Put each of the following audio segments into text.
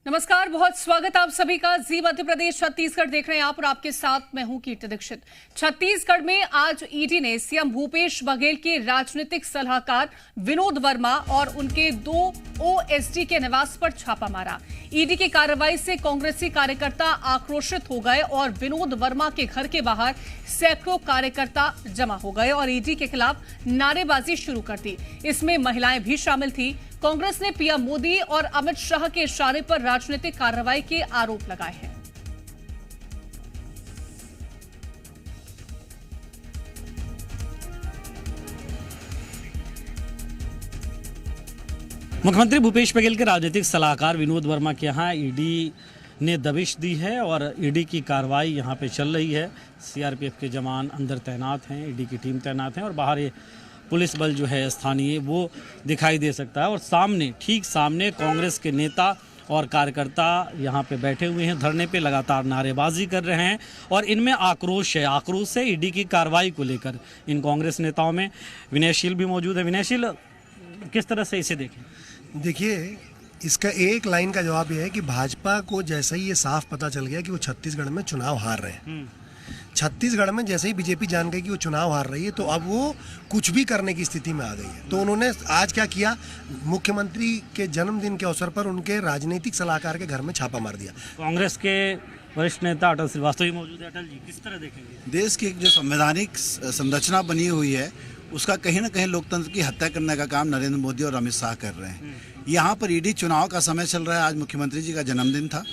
नमस्कार, बहुत स्वागत आप सभी का। जी मध्य प्रदेश छत्तीसगढ़ देख रहे हैं आप और आपके साथ मैं हूं कीर्ति दीक्षित। छत्तीसगढ़ में आज ईडी ने सीएम भूपेश बघेल के राजनीतिक सलाहकार विनोद वर्मा और उनके 2 ओएसडी के निवास पर छापा मारा। ईडी की कार्रवाई से कांग्रेसी कार्यकर्ता आक्रोशित हो गए और विनोद वर्मा के घर के बाहर सैकड़ों कार्यकर्ता जमा हो गए और ईडी के खिलाफ नारेबाजी शुरू कर दी। इसमें महिलाएं भी शामिल थी। कांग्रेस ने पीएम मोदी और अमित शाह के इशारे पर राजनीतिक कार्रवाई के आरोप लगाए हैं। मुख्यमंत्री भूपेश बघेल के राजनीतिक सलाहकार विनोद वर्मा के यहाँ ईडी ने दबिश दी है और ईडी की कार्रवाई यहाँ पे चल रही है। सीआरपीएफ के जवान अंदर तैनात हैं, ईडी की टीम तैनात है और बाहर ये पुलिस बल जो है स्थानीय वो दिखाई दे सकता है। और सामने, ठीक सामने कांग्रेस के नेता और कार्यकर्ता यहाँ पे बैठे हुए हैं, धरने पे लगातार नारेबाजी कर रहे हैं और इनमें आक्रोश है। आक्रोश है ईडी की कार्रवाई को लेकर। इन कांग्रेस नेताओं में विनयशील भी मौजूद है। विनयशील, किस तरह से इसे देखें? देखिए, इसका एक लाइन का जवाब यह है कि भाजपा को जैसे ही ये साफ पता चल गया कि वो छत्तीसगढ़ में चुनाव हार रहे हैं, छत्तीसगढ़ में जैसे ही बीजेपी जान गई कि वो चुनाव हार रही है, तो अब वो कुछ भी करने की स्थिति में आ गई है। तो उन्होंने आज क्या किया, मुख्यमंत्री के जन्मदिन के अवसर पर उनके राजनीतिक सलाहकार के घर में छापा मार दिया। कांग्रेस के वरिष्ठ नेता अटल श्रीवास्तव भी मौजूद है। अटल जी, किस तरह देखेंगे? देश की जो संवैधानिक संरचना बनी हुई है उसका कहीं ना कहीं लोकतंत्र की हत्या करने का काम नरेंद्र मोदी और अमित शाह कर रहे हैं। यहाँ पर ईडी चुनाव का समय चल रहा है, आज मुख्यमंत्री जी का जन्मदिन था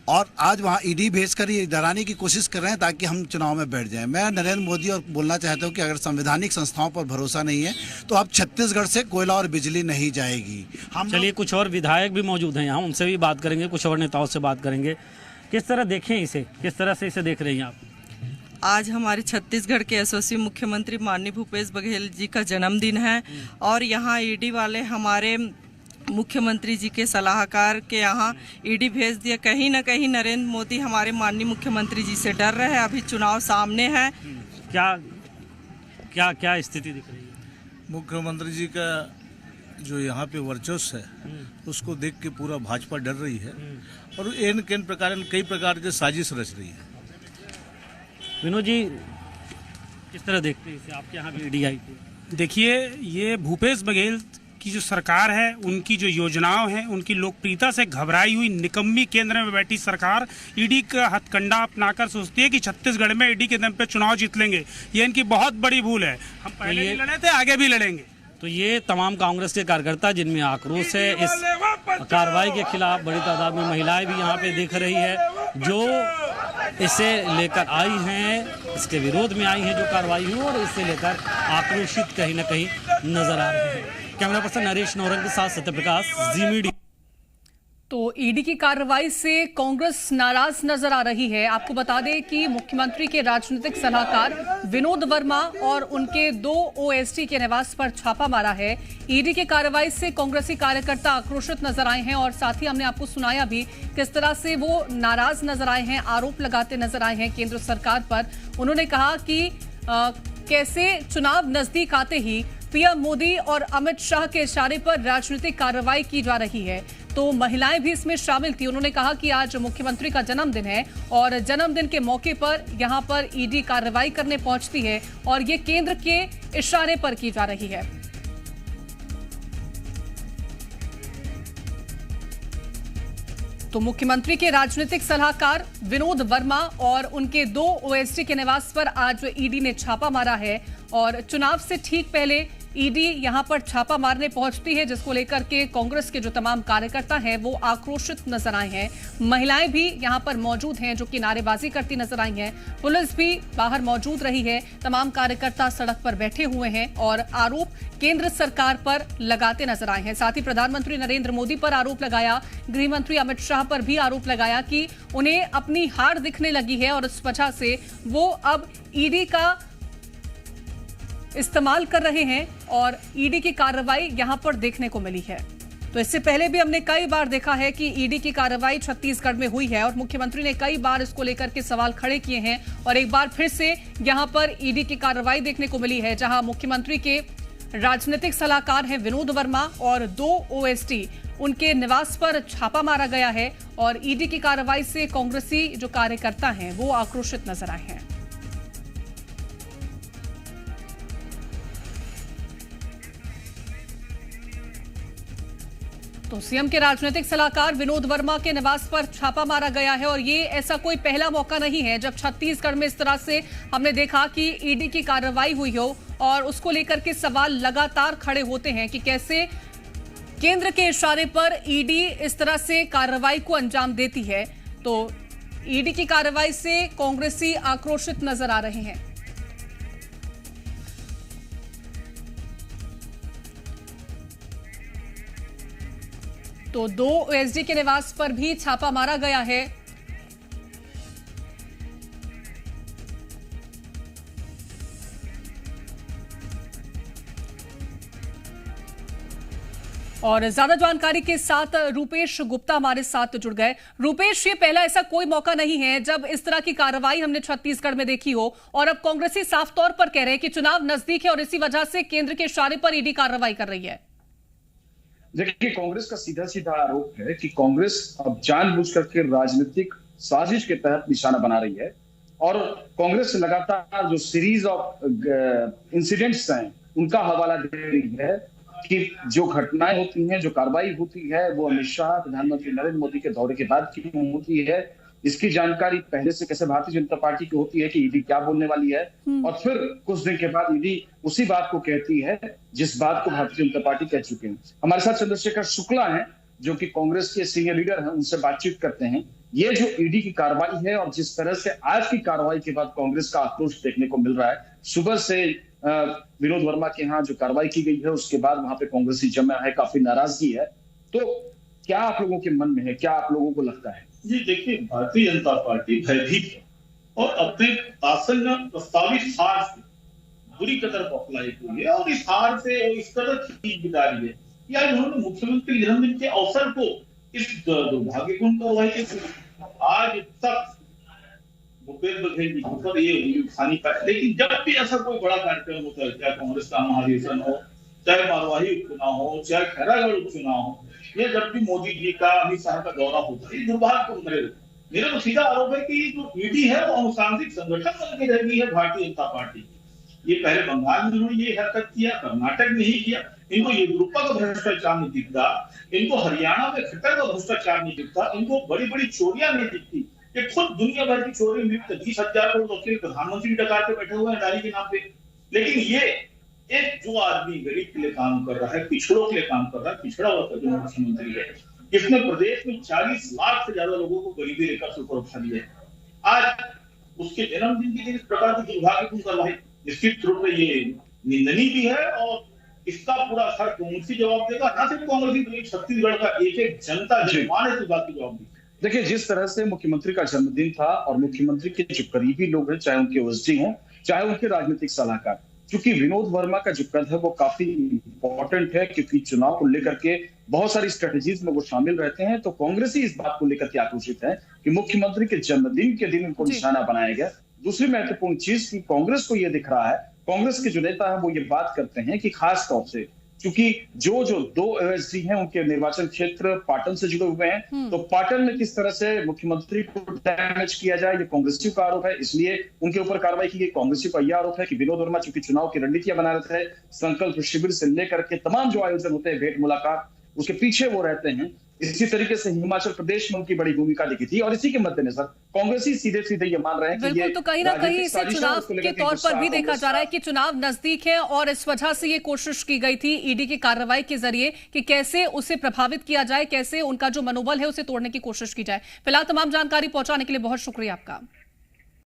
और आज वहाँ ईडी भेजकर ये डराने की कोशिश कर रहे हैं ताकि हम चुनाव में बैठ जाएं। मैं नरेंद्र मोदी और बोलना चाहता हूँ कि अगर संवैधानिक संस्थाओं पर भरोसा नहीं है तो अब छत्तीसगढ़ से कोयला और बिजली नहीं जाएगी। हम चलिए, कुछ और विधायक भी मौजूद हैं यहाँ, उनसे भी बात करेंगे, कुछ और नेताओं से बात करेंगे। किस तरह देखें इसे, किस तरह से इसे देख रही हैं आप? आज हमारे छत्तीसगढ़ के यशस्वी मुख्यमंत्री माननीय भूपेश बघेल जी का जन्मदिन है और यहाँ ईडी वाले हमारे मुख्यमंत्री जी के सलाहकार के यहाँ ईडी भेज दिया। कहीं ना कहीं नरेंद्र मोदी हमारे माननीय मुख्यमंत्री जी से डर रहे हैं। अभी चुनाव सामने है। क्या क्या क्या स्थिति दिख रही है? मुख्यमंत्री जी का जो यहाँ पे वर्चस्व है उसको देख के पूरा भाजपा डर रही है और कई प्रकार के साजिश रच रही है। विनोद जी, किस तरह देखते हैं इसे? आपके यहाँ भी ईडी आई थी। देखिए, ये भूपेश बघेल की जो सरकार है, उनकी जो योजनाओं हैं, उनकी लोकप्रियता से घबराई हुई निकम्मी केंद्र में बैठी सरकार ईडी का हथकंडा अपनाकर सोचती है कि छत्तीसगढ़ में ईडी के दम पे चुनाव जीत लेंगे। ये इनकी बहुत बड़ी भूल है। हम पहले भी लड़े थे, आगे भी लड़ेंगे। तो ये तमाम कांग्रेस के कार्यकर्ता जिनमें आक्रोश है इस कार्रवाई के खिलाफ, बड़ी तादाद में महिलाएं भी यहाँ पे दिख रही है जो इसे लेकर आई हैं, इसके विरोध में आई हैं जो कार्रवाई हुई और इसे लेकर आक्रोशित कहीं ना कहीं नजर आ रहे हैं। कैमरा पर्सन नरेश नौरंग के साथ सत्यप्रकाश, जी मीडिया। तो ईडी की कार्रवाई से कांग्रेस नाराज नजर आ रही है। आपको बता दें कि मुख्यमंत्री के राजनीतिक सलाहकार विनोद वर्मा और उनके 2 ओएसडी के निवास पर छापा मारा है। ईडी की कार्रवाई से कांग्रेसी कार्यकर्ता आक्रोशित नजर आए हैं और साथ ही हमने आपको सुनाया भी किस तरह से वो नाराज नजर आए हैं, आरोप लगाते नजर आए हैं केंद्र सरकार पर। उन्होंने कहा कि कैसे चुनाव नजदीक आते ही पीएम मोदी और अमित शाह के इशारे पर राजनीतिक कार्रवाई की जा रही है। तो महिलाएं भी इसमें शामिल थी। उन्होंने कहा कि आज मुख्यमंत्री का जन्मदिन है और जन्मदिन के मौके पर यहां पर ईडी कार्रवाई करने पहुंचती है और ये केंद्र के इशारे पर की जा रही है। तो मुख्यमंत्री के राजनीतिक सलाहकार विनोद वर्मा और उनके 2 ओएसडी के निवास पर आज ईडी ने छापा मारा है और चुनाव से ठीक पहले ईडी यहां पर छापा मारने पहुंचती है, जिसको लेकर के कांग्रेस के जो तमाम कार्यकर्ता हैं वो आक्रोशित नजर आए हैं। महिलाएं भी यहां पर मौजूद हैं जो कि नारेबाजी करती नजर आई हैं। पुलिस भी बाहर मौजूद रही है। तमाम कार्यकर्ता सड़क पर बैठे हुए हैं और आरोप केंद्र सरकार पर लगाते नजर आए हैं। साथ ही प्रधानमंत्री नरेंद्र मोदी पर आरोप लगाया, गृह मंत्री अमित शाह पर भी आरोप लगाया कि उन्हें अपनी हार दिखने लगी है और इस वजह से वो अब ईडी का इस्तेमाल कर रहे हैं और ईडी की कार्रवाई यहां पर देखने को मिली है। तो इससे पहले भी हमने कई बार देखा है कि ईडी की कार्रवाई छत्तीसगढ़ में हुई है और मुख्यमंत्री ने कई बार इसको लेकर के सवाल खड़े किए हैं और एक बार फिर से यहां पर ईडी की कार्रवाई देखने को मिली है, जहां मुख्यमंत्री के राजनीतिक सलाहकार हैं विनोद वर्मा और 2 ओएसडी उनके निवास पर छापा मारा गया है और ईडी की कार्रवाई से कांग्रेसी जो कार्यकर्ता हैं वो आक्रोशित नजर आए हैं। तो सीएम के राजनीतिक सलाहकार विनोद वर्मा के निवास पर छापा मारा गया है और ये ऐसा कोई पहला मौका नहीं है जब छत्तीसगढ़ में इस तरह से हमने देखा कि ईडी की कार्रवाई हुई हो और उसको लेकर के सवाल लगातार खड़े होते हैं कि कैसे केंद्र के इशारे पर ईडी इस तरह से कार्रवाई को अंजाम देती है। तो ईडी की कार्रवाई से कांग्रेसी आक्रोशित नजर आ रहे हैं। तो 2 ओएसडी के निवास पर भी छापा मारा गया है। और ज्यादा जानकारी के साथ रूपेश गुप्ता हमारे साथ जुड़ गए। रूपेश, ये पहला ऐसा कोई मौका नहीं है जब इस तरह की कार्रवाई हमने छत्तीसगढ़ में देखी हो और अब कांग्रेसी साफ तौर पर कह रहे हैं कि चुनाव नजदीक है और इसी वजह से केंद्र के इशारे पर ईडी कार्रवाई कर रही है। देखिए, कांग्रेस का सीधा सीधा आरोप है कि कांग्रेस अब जानबूझकर के राजनीतिक साजिश के तहत निशाना बना रही है और कांग्रेस लगातार जो सीरीज ऑफ इंसिडेंट्स हैं उनका हवाला दे रही है कि जो घटनाएं होती हैं, जो कार्रवाई होती है, वो अमित शाह प्रधानमंत्री नरेंद्र मोदी के दौरे के बाद क्यों होती है, इसकी जानकारी पहले से कैसे भारतीय जनता पार्टी की होती है कि ईडी क्या बोलने वाली है और फिर कुछ दिन के बाद ईडी उसी बात को कहती है जिस बात को भारतीय जनता पार्टी कह चुके हैं। हमारे साथ चंद्रशेखर शुक्ला हैं जो कि कांग्रेस के सीनियर लीडर हैं, उनसे बातचीत करते हैं। ये जो ईडी की कार्रवाई है और जिस तरह से आज की कार्रवाई के बाद कांग्रेस का आक्रोश देखने को मिल रहा है, सुबह से विनोद वर्मा के यहाँ जो कार्रवाई की गई है उसके बाद वहां पे कांग्रेसी जमा है, काफी नाराजगी है, तो क्या आप लोगों के मन में है, क्या आप लोगों को लगता है? जी देखिए, भारतीय जनता पार्टी भयभीत है और अपने आसन्न प्रस्तावित हार से बुरी कदर बौखलाई हुई है और इस हार से इस कदर खींच बिता रही है कि आज उन्होंने मुख्यमंत्री जन्मदिन के अवसर को इस दुर्भाग्यपूर्ण कार्रवाई के आज तक भूपेश बघेल जी पर ये उठानी पाए। लेकिन जब भी ऐसा कोई बड़ा कार्यक्रम होता है, चाहे कांग्रेस का महाधिवेशन हो, चाहे मारवाही उपचुनाव हो, चाहे खैरागढ़ उपचुनाव हो, ये जब भी मोदी जी का, अमित शाह का दौरा होता है, दुर्भाग्य मेरा तो सीधा आरोप है कि जो ईडी है वो अनुसांसिक संगठन बन के रह गई है भारतीय जनता पार्टी। ये पहले बंगाल में उन्होंने ये हरकत किया, कर्नाटक में ही किया, इनको येदियुरप्पा का भ्रष्टाचार नहीं दिखता, इनको हरियाणा में खट्टर का भ्रष्टाचार नहीं दिखता, इनको बड़ी बड़ी चोरियां नहीं दिखती। ये खुद दुनिया भर की चोरी लिप्त 20,000 करोड़ वकील प्रधानमंत्री डकार के बैठे हुए हैं नारी के नाम पे। लेकिन ये एक जो आदमी गरीब के लिए काम कर रहा है, पिछड़ों के लिए काम कर रहा है, पिछड़ा वर्ग जो मुख्यमंत्री है, इसने प्रदेश में 40 लाख से ज्यादा लोगों को गरीबी रेखा से ऊपर उठा दिया है। आज उसके जन्मदिन के दिन इस प्रकार की दुर्भाग्यपूर्ण कार्रवाई निश्चित रूप में ये निंदनीय भी है और इसका पूरा असर कांग्रेसी जवाब देगा, ना सिर्फ कांग्रेसी बल्कि छत्तीसगढ़ का एक एक जनता जनमान इस बात की जवाब देगी। देखिए, जिस तरह से मुख्यमंत्री का जन्मदिन था और मुख्यमंत्री के जो करीबी लोग हैं, चाहे उनके ओएसडी हों, चाहे उनके राजनीतिक सलाहकार, क्योंकि विनोद वर्मा का जो कद है वो काफी इंपॉर्टेंट है क्योंकि चुनाव को लेकर के बहुत सारी स्ट्रेटेजीज में वो शामिल रहते हैं, तो कांग्रेसी इस बात को लेकर के आक्रोशित है कि मुख्यमंत्री के जन्मदिन के दिन उनको निशाना बनाया गया। दूसरी महत्वपूर्ण चीज की कांग्रेस को ये दिख रहा है, कांग्रेस के जो नेता है वो ये बात करते हैं कि खास तौर से क्योंकि जो 2 ओएसडी हैं उनके निर्वाचन क्षेत्र पाटन से जुड़े हुए हैं, तो पाटन में किस तरह से मुख्यमंत्री को डैमेज किया जाए ये कांग्रेसियों का आरोप है, इसलिए उनके ऊपर कार्रवाई की गई। कांग्रेसियों का यह आरोप है कि विनोद वर्मा चूंकि चुनाव की रणनीतियां बना रहे थे, संकल्प शिविर से लेकर के तमाम जो आयोजन होते हैं, भेंट मुलाकात, उसके पीछे वो रहते हैं। इसी तरीके से हिमाचल प्रदेश में उनकी बड़ी भूमिका दिखी थी और इसी के मद्देनजर कांग्रेसी सीधे सीधे ये मान रहे हैं कि बिल्कुल, तो कहीं ना कहीं इसे चुनाव के तौर पर भी देखा जा रहा है कि चुनाव नजदीक है और इस वजह से ये कोशिश की गई थी ईडी की कार्रवाई के जरिए कि कैसे उसे प्रभावित किया जाए, कैसे उनका जो मनोबल है उसे तोड़ने की कोशिश की जाए। फिलहाल तमाम जानकारी पहुंचाने के लिए बहुत शुक्रिया आपका।